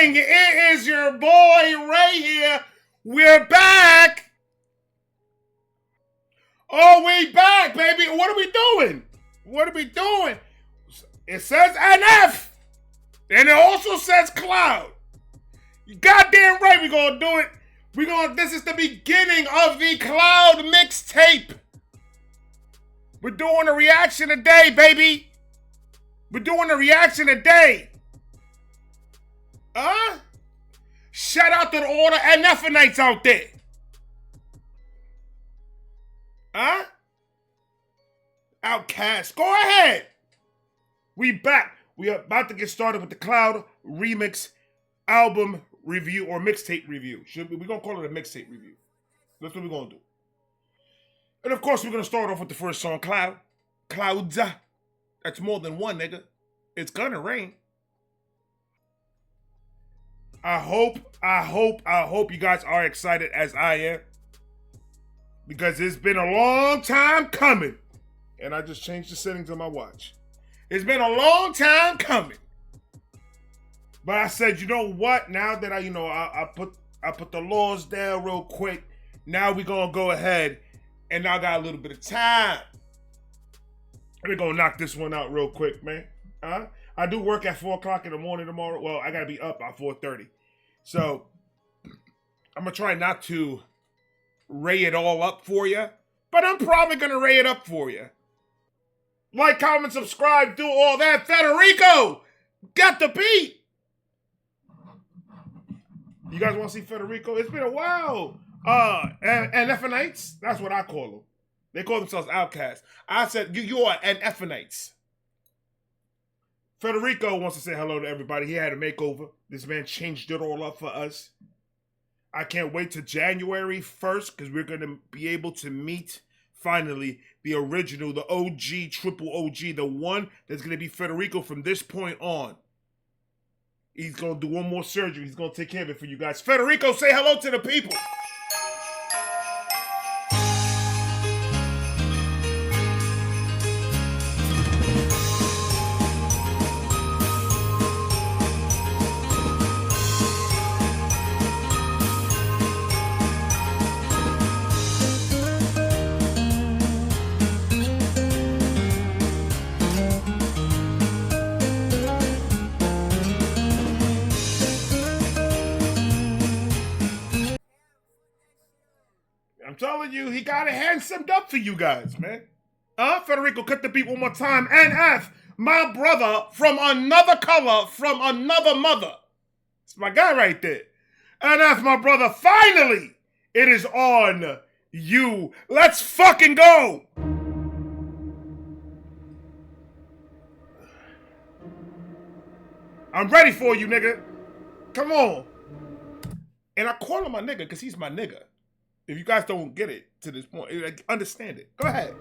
gang, it is your boy Ray here. We're back. Oh, we back, baby. What are we doing? What are we doing? It says NF. And it also says Cloud. You goddamn right we're gonna do it. This is the beginning of the Cloud mixtape. We're doing a reaction today, baby. We're doing a reaction today. Shout out to all the NFites out there. Outcast. Go ahead. We back. We are about to get started with the Cloud remix album review or mixtape review. We're going to call it a mixtape review. That's what we're going to do. And of course, we're going to start off with the first song, Cloud. Clouds. That's more than one, nigga. It's gonna rain. I hope you guys are excited as I am. Because it's been a long time coming. And I just changed the settings on my watch. It's been a long time coming. But I said, you know what? Now that I put the laws down real quick. Now we're gonna go ahead and I got a little bit of time. We're gonna knock this one out real quick, man. I do work at 4 o'clock in the morning tomorrow. Well, I gotta be up by 4:30. So I'm gonna try not to ray it all up for you, but I'm probably gonna ray it up for you. Like, comment, subscribe, do all that. Federico got the beat. You guys want to see Federico? It's been a while. And NFites, that's what I call them. They call themselves outcasts. I said, you are NFites. Federico wants to say hello to everybody. He had a makeover. This man changed it all up for us. I can't wait till January 1st because we're going to be able to meet, finally, the original, the OG, triple OG, the one that's going to be Federico from this point on. He's going to do one more surgery. He's going to take care of it for you guys. Federico, say hello to the people. I'm telling you, he got it handsomed up for you guys, man. Federico, cut the beat one more time. NF, my brother from another color, from another mother. It's my guy right there. NF, my brother, finally, it is on you. Let's fucking go. I'm ready for you, nigga. Come on. And I call him my nigga because he's my nigga. If you guys don't get it to this point, understand it. Go ahead.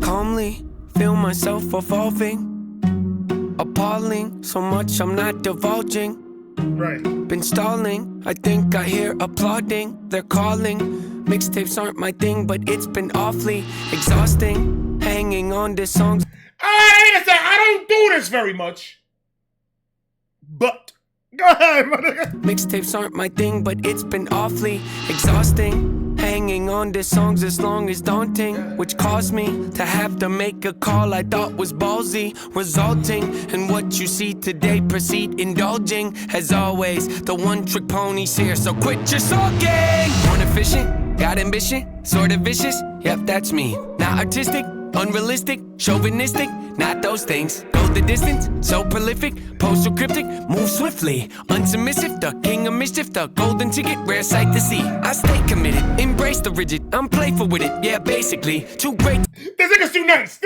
Calmly feel myself evolving. Appalling, so much I'm not divulging. Right. Been stalling, I think I hear applauding. They're calling. Mixtapes aren't my thing, but it's been awfully exhausting. Hanging on to songs. I don't do this very much. But go ahead, motherfucker. Mixtapes aren't my thing, but it's been awfully exhausting. Hanging on to songs as long as daunting, which caused me to have to make a call I thought was ballsy, resulting in what you see today. Proceed indulging, as always. The one-trick pony's here, so quit your sulking. Born efficient, got ambition, sort of vicious. Yep, that's me. Not artistic, unrealistic, chauvinistic, not those things. Go the distance, so prolific, postal cryptic, move swiftly, unsubmissive, the king of mischief, the golden ticket, rare sight to see. I stay committed, embrace the rigid, I'm playful with it, yeah, basically, too great. This nigga's too nice.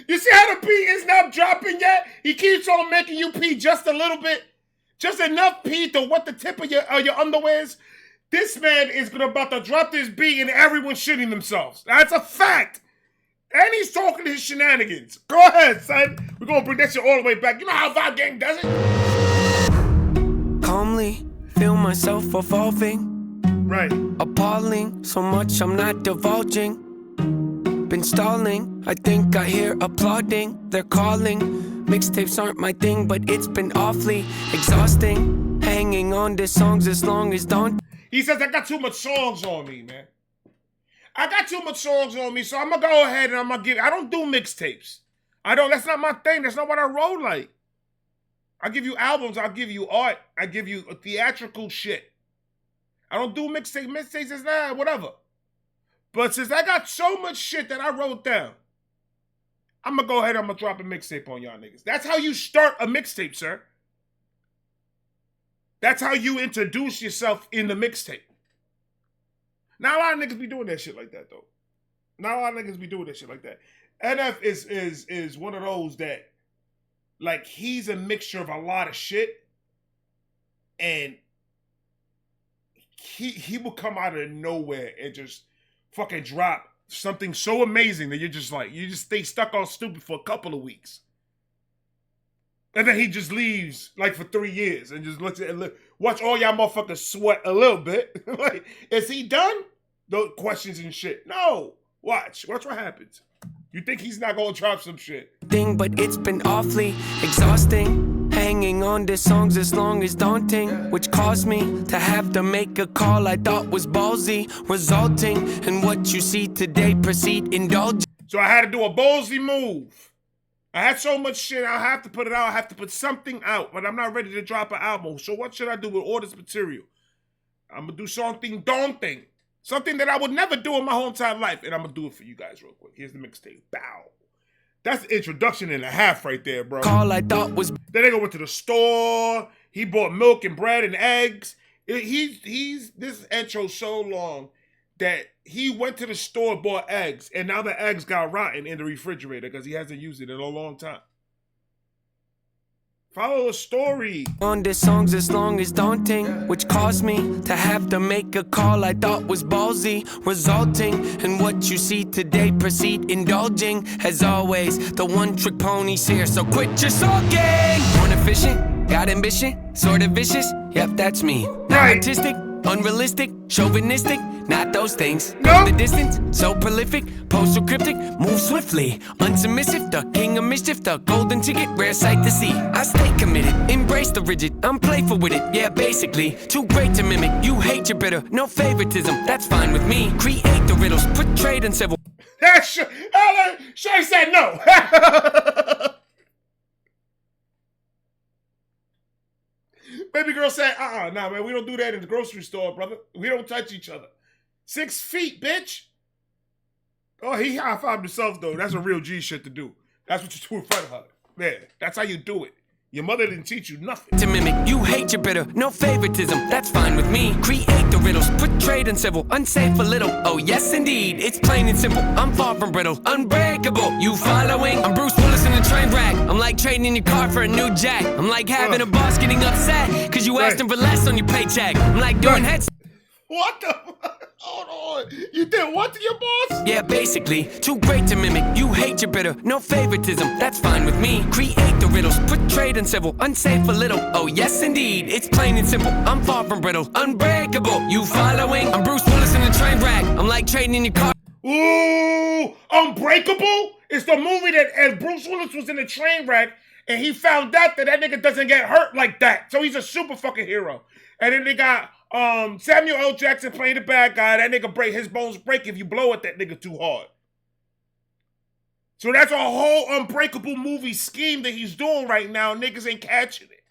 You see how the beat is not dropping yet? He keeps on making you pee just a little bit, just enough pee to wet the tip of your underwears. This man is about to drop this beat and everyone's shitting themselves. That's a fact. And he's talking his shenanigans. Go ahead, son. We're gonna bring that shit all the way back. You know how Vibe Gang does it? Calmly feel myself evolving. Right. Appalling, so much I'm not divulging. Been stalling, I think I hear applauding. They're calling. Mixtapes aren't my thing, but it's been awfully exhausting. Hanging on to songs as long as dawn. He says, I got too much songs on me, man. I got too much songs on me, so I'm gonna go ahead and I'm gonna give. I don't do mixtapes. That's not my thing. That's not what I roll like. I give you albums, I'll give you art, I give you theatrical shit. I don't do mixtapes. Mixtapes is whatever. But since I got so much shit that I wrote down, I'm gonna go ahead and I'm gonna drop a mixtape on y'all niggas. That's how you start a mixtape, sir. That's how you introduce yourself in the mixtape. Not a lot of niggas be doing that shit like that, though. Not a lot of niggas be doing that shit like that. NF is one of those that, like, he's a mixture of a lot of shit, and he will come out of nowhere and just fucking drop something so amazing that you just stay stuck on stupid for a couple of weeks. And then he just leaves, like, for 3 years and just looks at it, watch all y'all motherfuckers sweat a little bit. Like, is he done? Those questions and shit. No. Watch what happens. You think he's not gonna drop some shit? But it's been awfully exhausting. Hanging on to songs as long as daunting, which caused me to have to make a call I thought was ballsy, resulting in what you see today. Proceed indulge. So I had to do a ballsy move. I had so much shit, I have to put it out. I have to put something out, but I'm not ready to drop an album. So what should I do with all this material? I'm gonna do something daunting. Something that I would never do in my whole entire life. And I'm gonna do it for you guys real quick. Here's the mixtape. Bow. That's the introduction and a half right there, bro. Call I thought was. Then they go went to the store. He bought milk and bread and eggs. This intro so long that he went to the store, bought eggs, and now the eggs got rotten in the refrigerator because he hasn't used it in a long time. Follow the story. On the songs as long as daunting, which caused me to have to make a call I thought was ballsy, resulting in what you see today. Proceed indulging, as always. The one-trick pony's here, so quit your sulking. Born efficient, got ambition, sort of vicious. Yep, that's me. Not artistic, unrealistic, chauvinistic. Not those things. Go the distance, so prolific, postal cryptic, move swiftly, unsubmissive, the king of mischief, the golden ticket, rare sight to see. I stay committed, embrace the rigid, I'm playful with it, yeah, basically. Too great to mimic, you hate your bitter, no favoritism, that's fine with me. Create the riddles, put trade in civil. Shay said no. Baby girl said, nah, man, we don't do that in the grocery store, brother. We don't touch each other. 6 feet, bitch. Oh, he high-fived himself, though. That's a real G shit to do. That's what you do in front of her. Man, that's how you do it. Your mother didn't teach you nothing. To mimic, you hate your bitter, no favoritism, that's fine with me. Create the riddles, put trade in civil, unsafe a little. Oh yes indeed, it's plain and simple. I'm far from brittle, unbreakable. You following? I'm Bruce Willis in a train wreck. I'm like trading in your car for a new jack. I'm like having a boss getting upset cause you asked him for less on your paycheck. I'm like doing heads. What the fuck? Hold on. You did what to your boss? Yeah, basically. Too great to mimic. You hate your bitter. No favoritism. That's fine with me. Create the riddles. Put trade in civil. Unsafe a little. Oh, yes, indeed. It's plain and simple. I'm far from brittle. Unbreakable. You following? I'm Bruce Willis in a train wreck. I'm like trading in your car. Ooh, Unbreakable? It's the movie that as Bruce Willis was in a train wreck and he found out that nigga doesn't get hurt like that. So he's a super fucking hero. And then they got Samuel L. Jackson playing the bad guy. That nigga his bones break if you blow at that nigga too hard. So that's a whole Unbreakable movie scheme that he's doing right now. Niggas ain't catching it.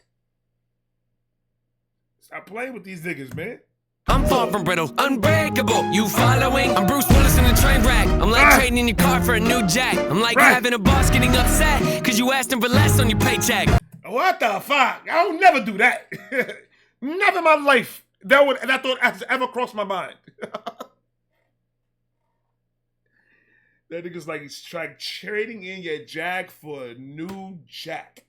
Stop playing with these niggas, man. I'm far from brittle, unbreakable. You following? I'm Bruce Willis in a train wreck. I'm like trading in your car for a new jack. I'm like having a boss getting upset cause you asked him for less on your paycheck. What the fuck? I would never do that. Never in my life. That thought has ever crossed my mind. That nigga's like he's trading in your Jag for a new Jack.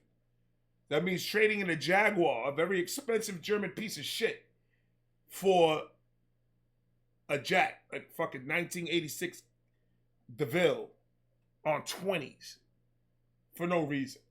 That means trading in a Jaguar, a very expensive German piece of shit, for a Jack, like fucking 1986 DeVille on 20s for no reason.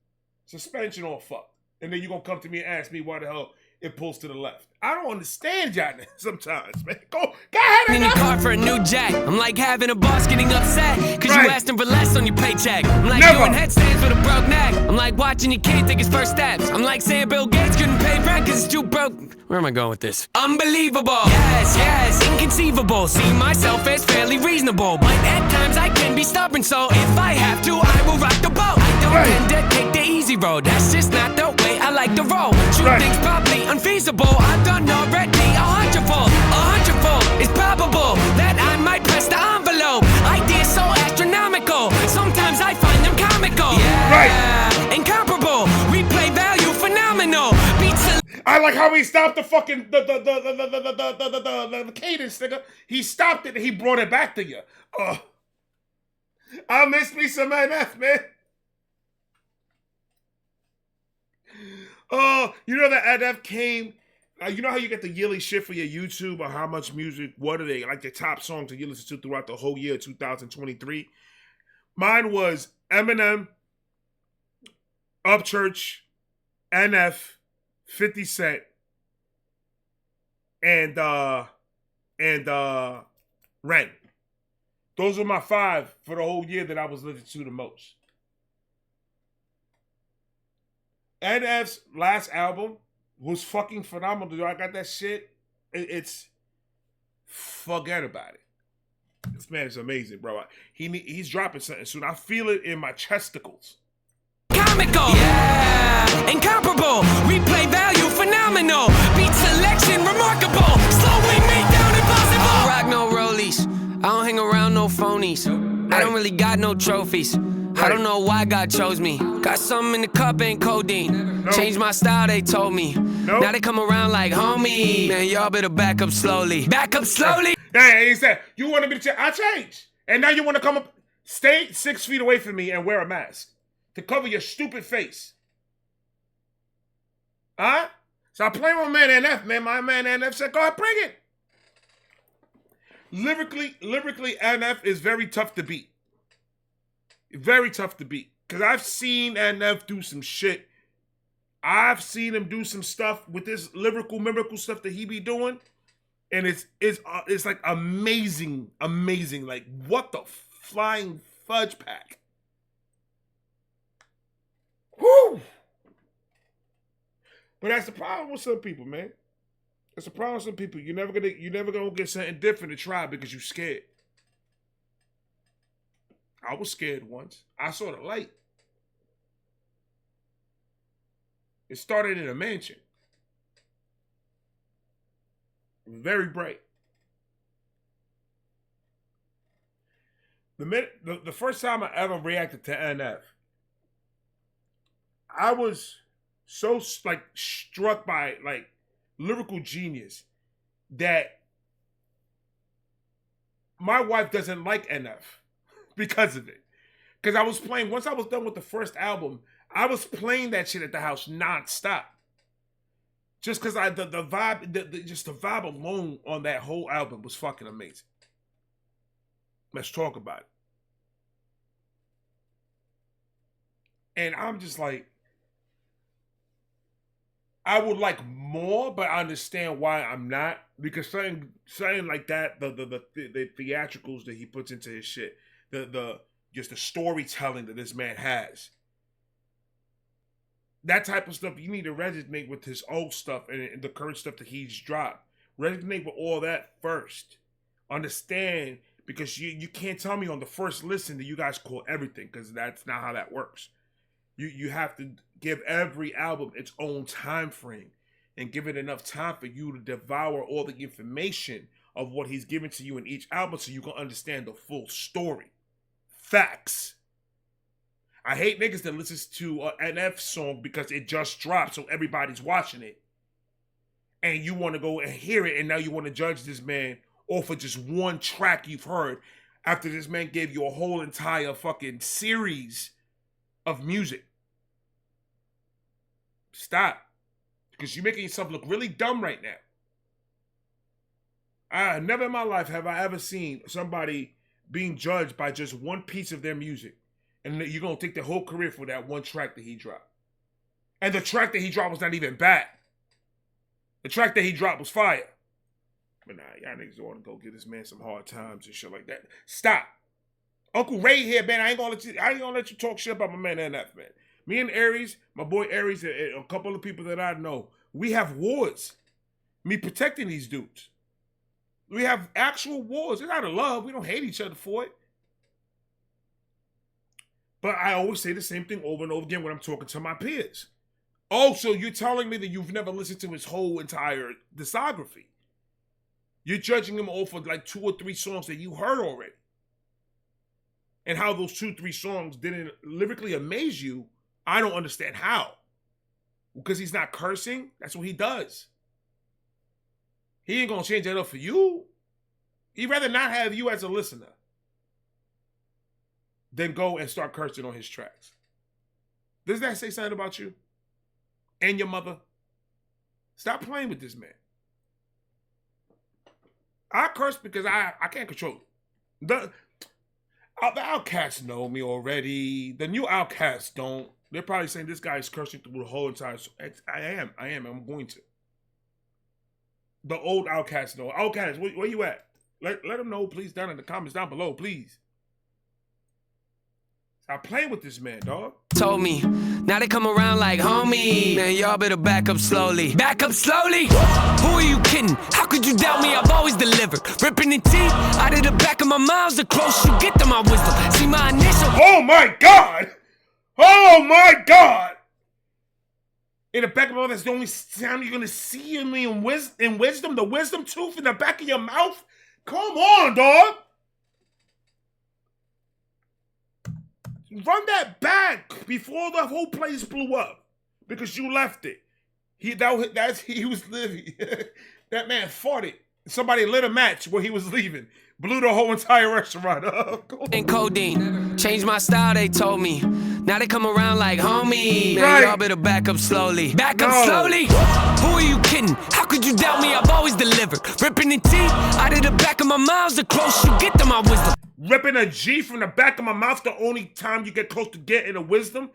Suspension all fucked. And then you're gonna come to me and ask me why the hell it pulls to the left. I don't understand y'all sometimes, man. Go ahead. In your car for a new jack. I'm like having a boss getting upset cause you asked him for less on your paycheck. I'm like doing headstands with a broke neck. I'm like watching your kid take his first steps. I'm like saying Bill Gates couldn't pay rent cause it's too broke. Where am I going with this? Unbelievable. Yes, inconceivable. See myself as fairly reasonable, but at times I can be stubborn, so if I have to, I will rock the boat. I don't tend to take the easy road. That's just not the way I like to roll. True things probably unfeasible. I've done already 100-fold. 100-fold. It's probable that I might press the envelope. Ideas so astronomical. Sometimes I find them comical. Yeah, incomparable. Replay value phenomenal. Beats. I like how he stopped the fucking the cadence, nigga. He stopped it and he brought it back to you. I miss me some NF, man. You know that NF came. You know how you get the yearly shit for your YouTube or how much music? What are they like? The top songs that you listen to throughout the whole year 2023. Mine was Eminem, Upchurch, NF, 50 Cent, and Rent. Those were my 5 for the whole year that I was listening to the most. NF's last album was fucking phenomenal. I got that shit. It's forget about it. This man is amazing, bro. He's dropping something soon. I feel it in my chesticles. Comical, yeah, incomparable. Replay value phenomenal. Beat selection remarkable. Slowing me down impossible. I don't rock no rollies. I don't hang around no phonies. I don't really got no trophies. I don't know why God chose me. Got something in the cup, ain't codeine. Changed my style, they told me. Now they come around like homie. Man, y'all better back up slowly. Back up slowly. Hey, he said, you want to be the change? I changed. And now you want to come up, stay 6 feet away from me and wear a mask to cover your stupid face. Huh? So I play with my man NF, man. My man NF said, go ahead, bring it. Lyrically, NF is very tough to beat. Very tough to beat. Because I've seen NF do some shit. I've seen him do some stuff with this lyrical, miracle stuff that he be doing. And it's like amazing. Like, what the flying fudge pack? Woo! But that's the problem with some people, man. That's the problem with some people. You're never gonna get something different to try because you're scared. I was scared once. I saw the light. It started in a mansion. It was very bright. The first time I ever reacted to NF, I was so like struck by like lyrical genius that my wife doesn't like NF because of it. Because I was playing, once I was done with the first album, I was playing that shit at the house nonstop. Just because the vibe, just the vibe alone on that whole album was fucking amazing. Let's talk about it. And I'm just like, I would like more, but I understand why I'm not. Because saying like that, the theatricals that he puts into his shit, just the storytelling that this man has. That type of stuff, you need to resonate with his old stuff and the current stuff that he's dropped. Resonate with all that first. Understand, because you can't tell me on the first listen that you guys call everything, because that's not how that works. You have to give every album its own time frame and give it enough time for you to devour all the information of what he's given to you in each album so you can understand the full story. Facts. I hate niggas that listens to an NF song because it just dropped, so everybody's watching it. And you want to go and hear it, and now you want to judge this man off of just one track you've heard after this man gave you a whole entire fucking series of music. Stop. Because you're making yourself look really dumb right now. Never in my life have I ever seen somebody being judged by just one piece of their music. And you're going to take their whole career for that one track that he dropped. And the track that he dropped was not even bad. The track that he dropped was fire. But nah, y'all niggas want to go give this man some hard times and shit like that. Stop. Uncle Ray here, man. I ain't gonna let you talk shit about my man NF, man. Me and Aries, my boy Aries, and a couple of people that I know, we have wars. Me protecting these dudes. We have actual wars. It's out of love. We don't hate each other for it. But I always say the same thing over and over again when I'm talking to my peers. Oh, so you're telling me that you've never listened to his whole entire discography. You're judging him off of like 2 or 3 songs that you heard already. And how those 2 or 3 songs didn't lyrically amaze you, I don't understand how. Because he's not cursing, that's what he does. He ain't gonna change that up for you. He'd rather not have you as a listener than go and start cursing on his tracks. Does that say something about you? And your mother? Stop playing with this man. I curse because I can't control it. The outcasts know me already. The new outcasts don't. They're probably saying this guy is cursing through the whole entire... I am. I'm going to. The old outcasts know. Outcasts, where you at? Let them know, please, down in the comments down below, please. Stop playing with this man, dog. Told me, now they come around like homie. Man, y'all better back up slowly. Back up slowly? Who are you kidding? How could you doubt me? I've always delivered. Ripping the teeth out of the back of my mouth. The closer you get to my wisdom. See my initial... Oh my God! Oh my God! In the back of my mouth, that's the only time you're going to see me in wisdom? The wisdom tooth in the back of your mouth? Come on, dog! Run that back before the whole place blew up. Because you left it. He was living. That man farted. Somebody lit a match where he was leaving. Blew the whole entire restaurant up. And codeine. Changed my style, they told me. Now they come around like homie. Man, Right. y'all better back up slowly. Back up slowly? Who are you kidding? How could you doubt me? I've always delivered. Ripping the teeth out of the back of my mouth. The closer you get to my wisdom. Ripping a G from the back of my mouth, the only time you get close to getting a wisdom.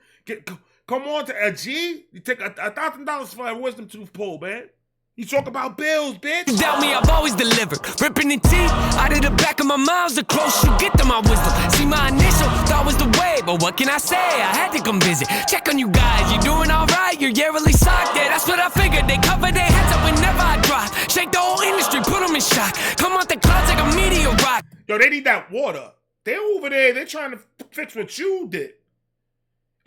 Come on to a G. You take $1,000 for a wisdom tooth pull, man. You talk about bills, bitch. You doubt me, I've always delivered. Ripping the teeth out of the back of my mouth. The closer you get to my wisdom. See, my initial thought was the way, but what can I say? I had to come visit. Check on you guys, you doing alright? You're yearly socked, yeah, that's what I figured. They cover their heads up whenever I drop. Shake the whole industry, put them in shock. Come out the clouds like a meteor rock. Yo, they need that water. They're over there, they're trying to fix what you did.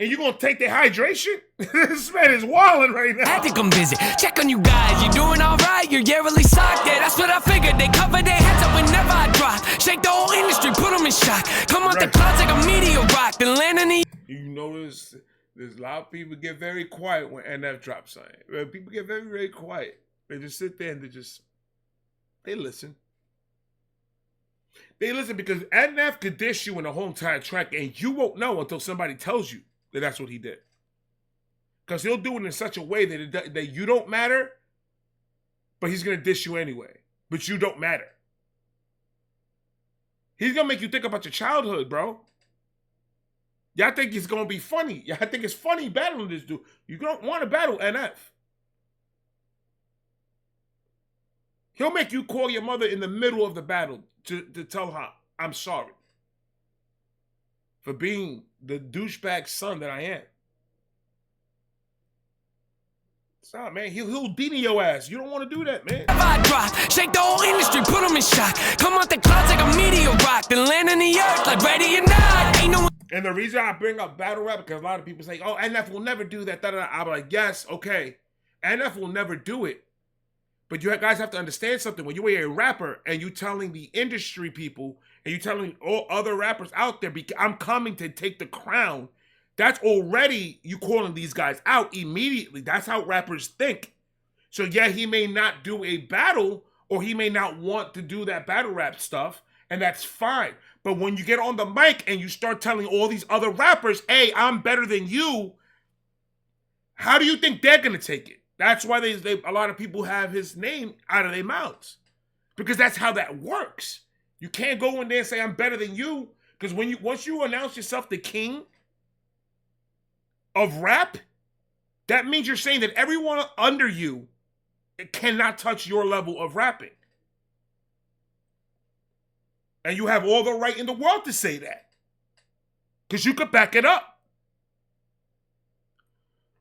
And you gonna take their hydration? This man is wilding right now. Had to come visit. Check on you guys, you doing alright? You're yearly socked, yeah, that's what I figured. They cover their heads up whenever I drop. Shake the whole industry, put them in shock. Come out the clouds like a meteor rock. Then land in the... You notice there's a lot of people get very quiet when NF drops something. People get very, very quiet. They just sit there and they listen. They listen because NF could dish you in the whole entire track and you won't know until somebody tells you that that's what he did. Because he'll do it in such a way that you don't matter, but he's going to dish you anyway. But you don't matter. He's going to make you think about your childhood, bro. Y'all think it's going to be funny. Y'all think it's funny battling this dude. You don't want to battle NF. He'll make you call your mother in the middle of the battle to tell her, I'm sorry for being the douchebag son that I am. Stop, man. He'll Houdini your ass. You don't want to do that, man. I drop, shake the whole industry, put them in shock. Come out the clouds like a meteor rock. Then land in the earth like ready or not. Ain't no... And the reason I bring up battle rap, because a lot of people say, oh, NF will never do that. I'm like, yes, okay. NF will never do it. But you guys have to understand something. When you are a rapper and you telling the industry people and you telling all other rappers out there, I'm coming to take the crown, that's already you calling these guys out immediately. That's how rappers think. So yeah, he may not do a battle or he may not want to do that battle rap stuff, and that's fine. But when you get on the mic and you start telling all these other rappers, hey, I'm better than you, how do you think they're going to take it? That's why a lot of people have his name out of their mouths. Because that's how that works. You can't go in there and say, I'm better than you. Because once you announce yourself the king of rap, that means you're saying that everyone under you cannot touch your level of rapping. And you have all the right in the world to say that. Because you could back it up.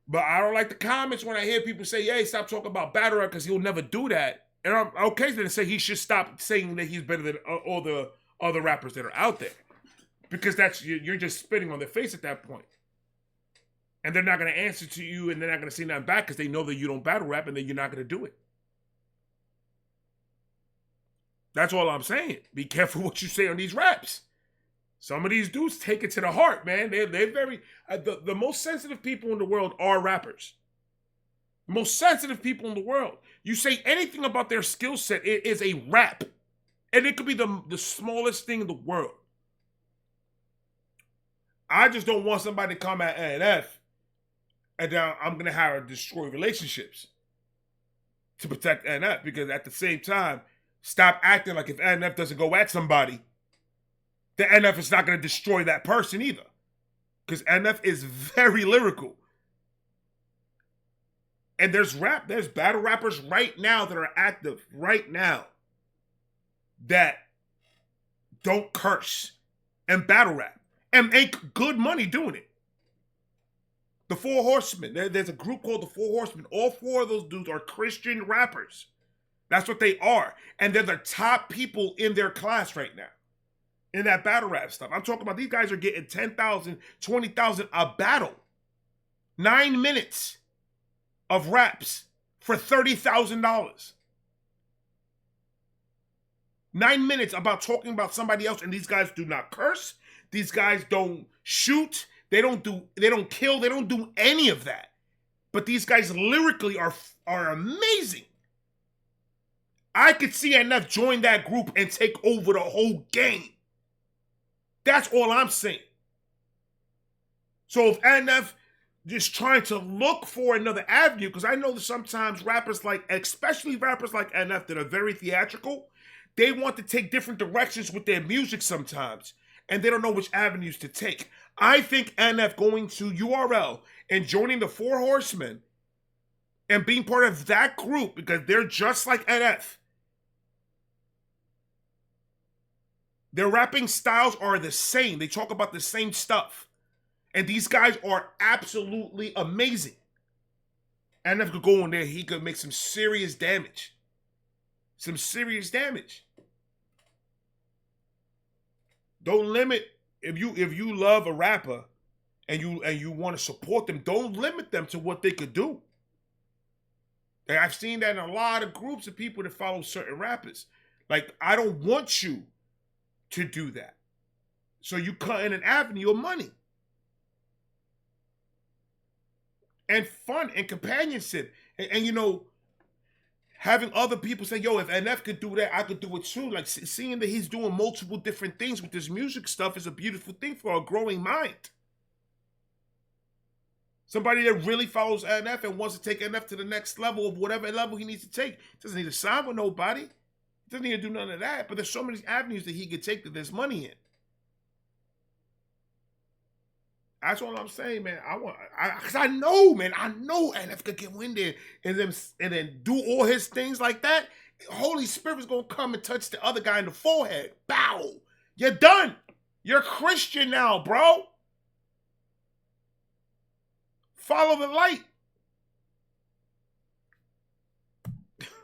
But I don't like the comments when I hear people say, hey, stop talking about battle rap because he'll never do that. And I'm okay to say he should stop saying that he's better than all the other rappers that are out there. Because you're just spitting on their face at that point. And they're not going to answer to you and they're not going to say nothing back because they know that you don't battle rap and then you're not going to do it. That's all I'm saying. Be careful what you say on these raps. Some of these dudes take it to the heart, man. They're very... the most sensitive people in the world are rappers. The most sensitive people in the world. You say anything about their skill set, it is a rap. And it could be the smallest thing in the world. I just don't want somebody to come at NF and then I'm going to have to destroy relationships to protect NF. Because at the same time, stop acting like if NF doesn't go at somebody, the NF is not going to destroy that person either. Because NF is very lyrical. And there's battle rappers right now that are active right now that don't curse and battle rap and make good money doing it. The Four Horsemen. There's a group called the Four Horsemen. All four of those dudes are Christian rappers. That's what they are. And they're the top people in their class right now. In that battle rap stuff. I'm talking about these guys are getting 10,000, 20,000 a battle. 9 minutes of raps for $30,000. 9 minutes about talking about somebody else, and these guys do not curse. These guys don't shoot. They don't kill. They don't do any of that. But these guys lyrically are amazing. I could see NF join that group and take over the whole game. That's all I'm saying. So if NF just trying to look for another avenue, because I know that sometimes rappers especially rappers like NF that are very theatrical, they want to take different directions with their music sometimes, and they don't know which avenues to take. I think NF going to URL and joining the Four Horsemen and being part of that group, because they're just like NF. Their rapping styles are the same. They talk about the same stuff. And these guys are absolutely amazing. And if could go in there, he could make some serious damage. Some serious damage. Don't limit, if you love a rapper and you want to support them, don't limit them to what they could do. And I've seen that in a lot of groups of people that follow certain rappers. Like, I don't want you to do that. So you cut in an avenue of money. And fun and companionship. And you know, having other people say, yo, if NF could do that, I could do it too. Like, seeing that he's doing multiple different things with this music stuff is a beautiful thing for a growing mind. Somebody that really follows NF and wants to take NF to the next level of whatever level he needs to take. Doesn't need to sign with nobody. Doesn't need to do none of that. But there's so many avenues that he could take that there's money in. That's all I'm saying, man. Because I know NF could get in there and then do all his things like that. Holy Spirit's gonna come and touch the other guy in the forehead. Bow. You're done. You're Christian now, bro. Follow the light.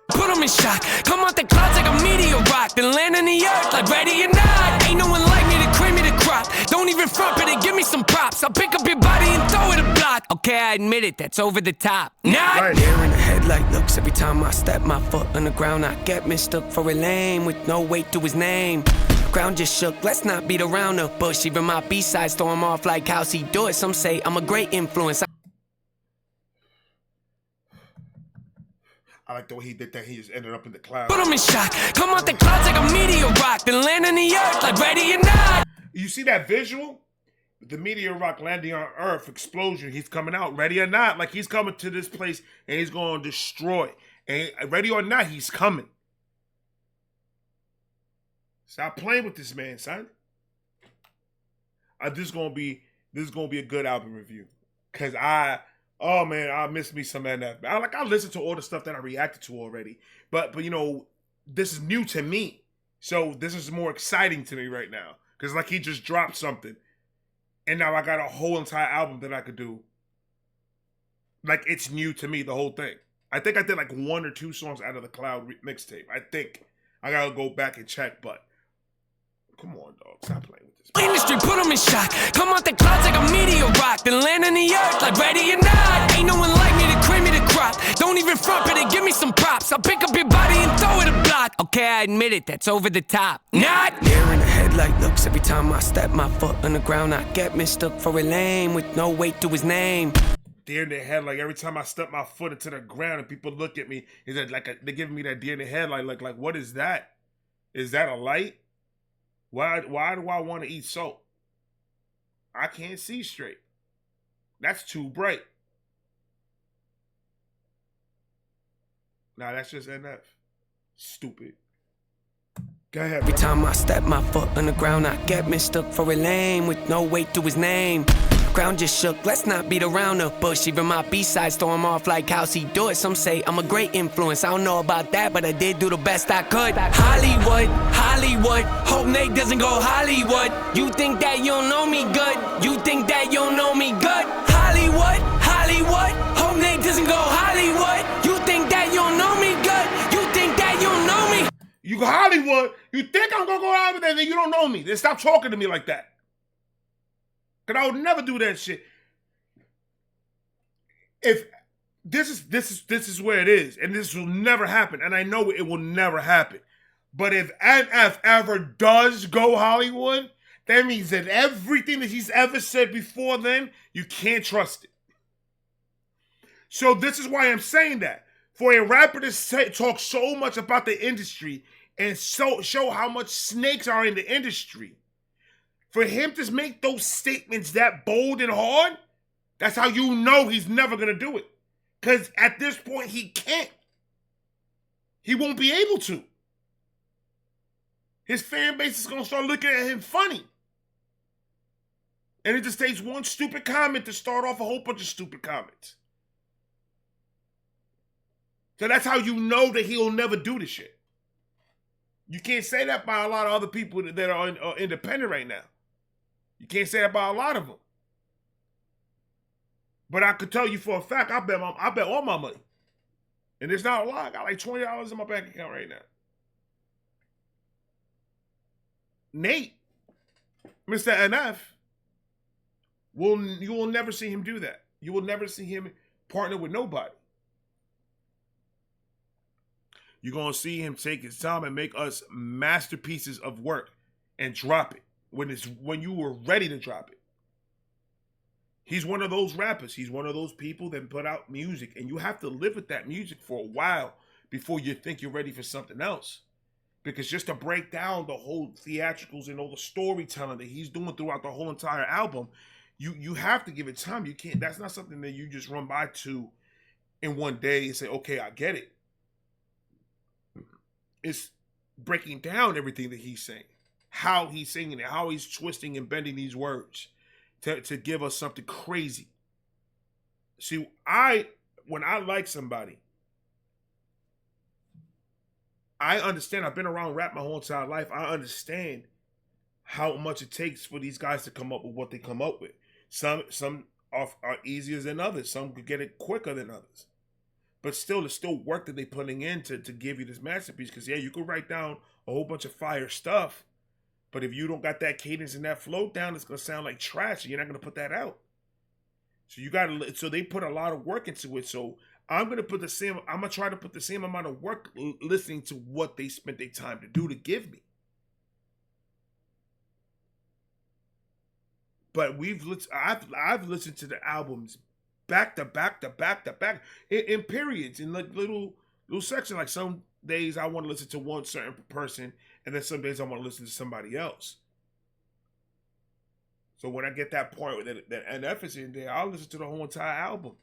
Put him in shock. Come out the clouds like a meteor rock, then land on the earth like ready or not. Ain't no one like me to cream me the crop. Don't even front, but give me some props. I'll pick up your body and throw it a block. Okay, I admit it, that's over the top. Not right. Deer in the headlight looks every time I step my foot on the ground. I get mistook for a lame with no weight to his name. Ground just shook, let's not beat around the bush. Even my B-sides throw him off like how's he do it. Some say I'm a great influence. I like the way he did that. He just ended up in the clouds. Put him in shock. Come out the clouds like a meteor rock, then land on the earth like ready or not. You see that visual? The meteor rock landing on Earth, explosion. He's coming out, ready or not. Like, he's coming to this place and he's going to destroy. And ready or not, he's coming. Stop playing with this man, son. This is gonna be a good album review. Cause I Oh man, I miss me some NF. I listen to all the stuff that I reacted to already, but this is new to me, so this is more exciting to me right now because like he just dropped something, and now I got a whole entire album that I could do. Like it's new to me, the whole thing. I think I did like 1 or 2 songs out of the Cloud mixtape. I think I gotta go back and check, but come on, dog, stop playing with this. Industry, put them in shock. Come out the clouds like a meteor rock, then land on the earth like ready or not. Ain't no one like me to cream me the crop. Don't even front, better give me some props. I'll pick up your body and throw it a block. Okay, I admit it, that's over the top. Not there in the headlight looks. Every time I step my foot on the ground, I get mistook for a lame with no weight to his name. Deer in the head, like every time I step my foot into the ground and people look at me, is that like they're giving me that deer in the headlight, like what is that? Is that a light? Why do I want to eat salt? I can't see straight. That's too bright. Nah, that's just NF. Stupid. Go ahead, Every time I step my foot on the ground, I get mistook for a lame with no weight to his name. Ground just shook, let's not beat around the bush. Even my B-sides throw him off like how's he do it. Some say I'm a great influence, I don't know about that, but I did do the best I could. Hollywood, Hollywood, hope Nate doesn't go Hollywood. You think that you don't know me good, you think that you don't know me good. Hollywood, Hollywood, hope Nate doesn't go Hollywood. You think that you don't know me good, you think that you don't know me. You go Hollywood, you think I'm gonna go Hollywood, then you don't know me. Then stop talking to me like that. Cause I would never do that shit. If this is where it is, and this will never happen, and I know it will never happen. But if NF ever does go Hollywood, that means that everything that he's ever said before then, you can't trust it. So this is why I'm saying that. For a rapper to talk so much about the industry and show how much snakes are in the industry, for him to make those statements that bold and hard, that's how you know he's never going to do it. Because at this point, he can't. He won't be able to. His fan base is going to start looking at him funny. And it just takes one stupid comment to start off a whole bunch of stupid comments. So that's how you know that he'll never do this shit. You can't say that by a lot of other people that are independent right now. You can't say that about a lot of them. But I could tell you for a fact, I bet all my money. And it's not a lot. I got like $20 in my bank account right now. Nate, Mr. NF, you will never see him do that. You will never see him partner with nobody. You're going to see him take his time and make us masterpieces of work and drop it when you were ready to drop it. He's one of those rappers. He's one of those people that put out music, and you have to live with that music for a while before you think you're ready for something else. Because just to break down the whole theatricals and all the storytelling that he's doing throughout the whole entire album, you have to give it time. You can't. That's not something that you just run by to in one day and say, okay, I get it. It's breaking down everything that he's saying, how he's singing it, how he's twisting and bending these words to give us something crazy. See, when I like somebody, I understand. I've been around rap my whole entire life. I understand how much it takes for these guys to come up with what they come up with. Some are easier than others. Some could get it quicker than others. But still, there's still work that they're putting in to give you this masterpiece. Because, yeah, you could write down a whole bunch of fire stuff. But if you don't got that cadence and that flow down, it's going to sound like trash. And you're not going to put that out. So they put a lot of work into it. So I'm going to try to put the same amount of work listening to what they spent their time to do to give me. But I've listened to the albums back to back to back to back in periods, in like little sections. Like some days I want to listen to one certain person, and then some days I want to listen to somebody else. So when I get that point that NF is in there, I'll listen to the whole entire album.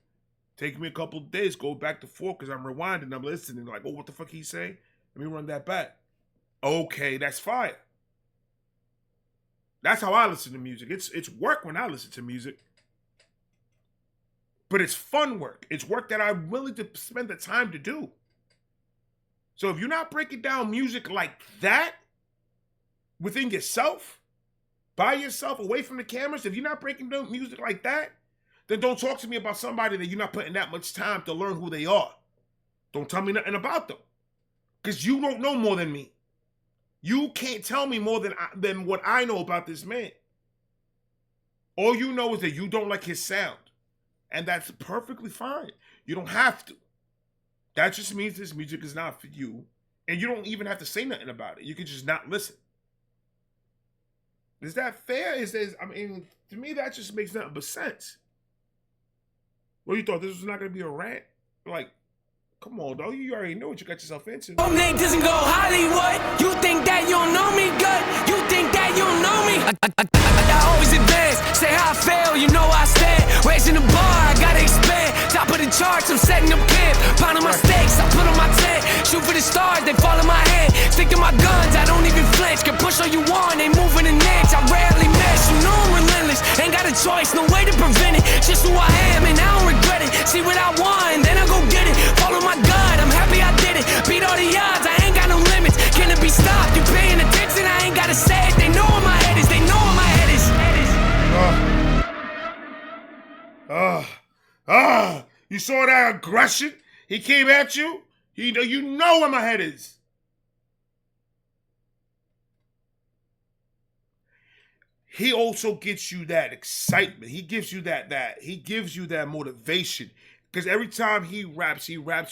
Take me a couple of days, go back to forth because I'm rewinding, I'm listening, like, oh, what the fuck he say? Let me run that back. Okay, that's fire. That's how I listen to music. It's work when I listen to music. But it's fun work. It's work that I'm willing to spend the time to do. So if you're not breaking down music like that within yourself, by yourself, away from the cameras, if you're not breaking down music like that, then don't talk to me about somebody that you're not putting that much time to learn who they are. Don't tell me nothing about them. Because you don't know more than me. You can't tell me more than what I know about this man. All you know is that you don't like his sound. And that's perfectly fine. You don't have to. That just means this music is not for you. And you don't even have to say nothing about it. You can just not listen. Is that fair? I mean, to me, that just makes nothing but sense. Well, you thought this was not going to be a rant? Like, come on, dog. You already know what you got yourself into. Your name doesn't go Hollywood. You think that you don't know me good. You think that you don't know me. I always advance. Say how I fail, you know I stand. Raising the bar, I gotta expand. Top of the charts, I'm setting up camp. Pounding my stakes, I put on my tent. Shoot for the stars, they fall in my hand. Stick to my guns, I don't even flinch. Can push all you want, ain't moving an inch. I rarely miss, you know I'm relentless. Ain't got a choice, no way to prevent it. Just who I am, and I don't regret it. See what I want, and then I go get it. Follow my gut, I'm happy I did it. Beat all the odds, I ain't got no limits. Can it be stopped? You paying attention? I ain't gotta say it. They know where my head is. They know where my head is. You saw that aggression? He came at you? You know where my head is. He also gets you that excitement. He gives you that motivation. Because every time he raps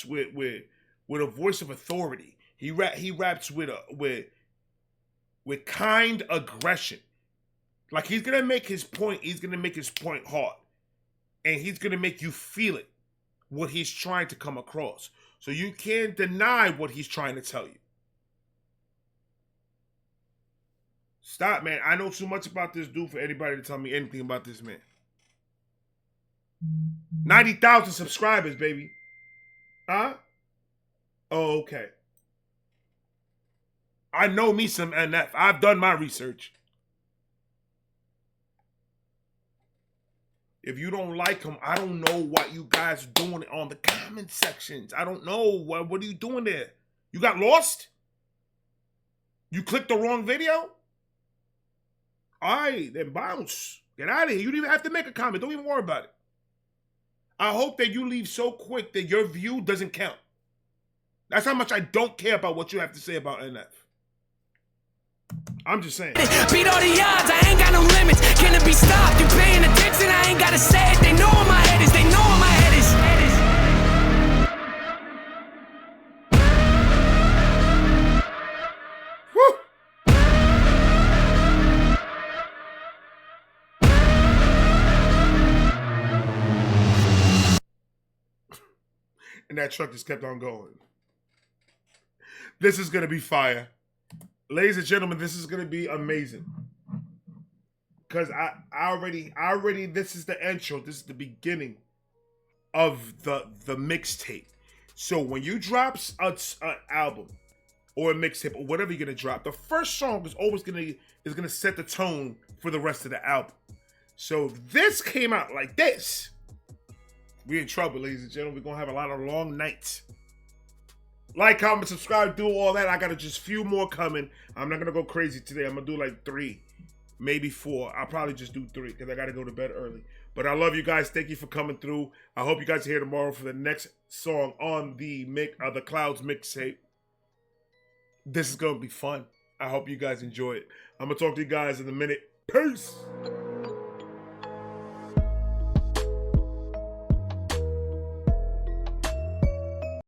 with a voice of authority. He raps with kind aggression. Like he's gonna make his point. He's gonna make his point hard, and he's gonna make you feel it. What he's trying to come across, so you can't deny what he's trying to tell you. Stop, man. I know too much about this dude for anybody to tell me anything about this man. 90,000 subscribers, baby. Huh? Oh, okay. I know me some NF. I've done my research. If you don't like him, I don't know what you guys are doing on the comment sections. I don't know. What are you doing there? You got lost? You clicked the wrong video? All right, then bounce. Get out of here. You don't even have to make a comment. Don't even worry about it. I hope that you leave so quick that your view doesn't count. That's how much I don't care about what you have to say about NF. I'm just saying. Beat all the odds, I ain't got no limits. Can it be stopped? You paying attention? I ain't gotta say it. They know where my head is. They know where my head is. Woo! And that truck just kept on going. This is gonna be fire. Ladies and gentlemen, this is gonna be amazing. Because I already, this is the intro. This is the beginning of the mixtape. So when you drop an album or a mixtape or whatever you're gonna drop, the first song is always gonna set the tone for the rest of the album. So if this came out like this, we're in trouble, ladies and gentlemen. We're gonna have a lot of long nights. Like, comment, subscribe, do all that. I got just few more coming. I'm not gonna go crazy today. I'm gonna do like 3, maybe 4. I'll probably just do 3 because I gotta go to bed early. But I love you guys. Thank you for coming through. I hope you guys are here tomorrow for the next song on the Clouds mixtape. This is gonna be fun. I hope you guys enjoy it. I'm gonna talk to you guys in a minute. Peace.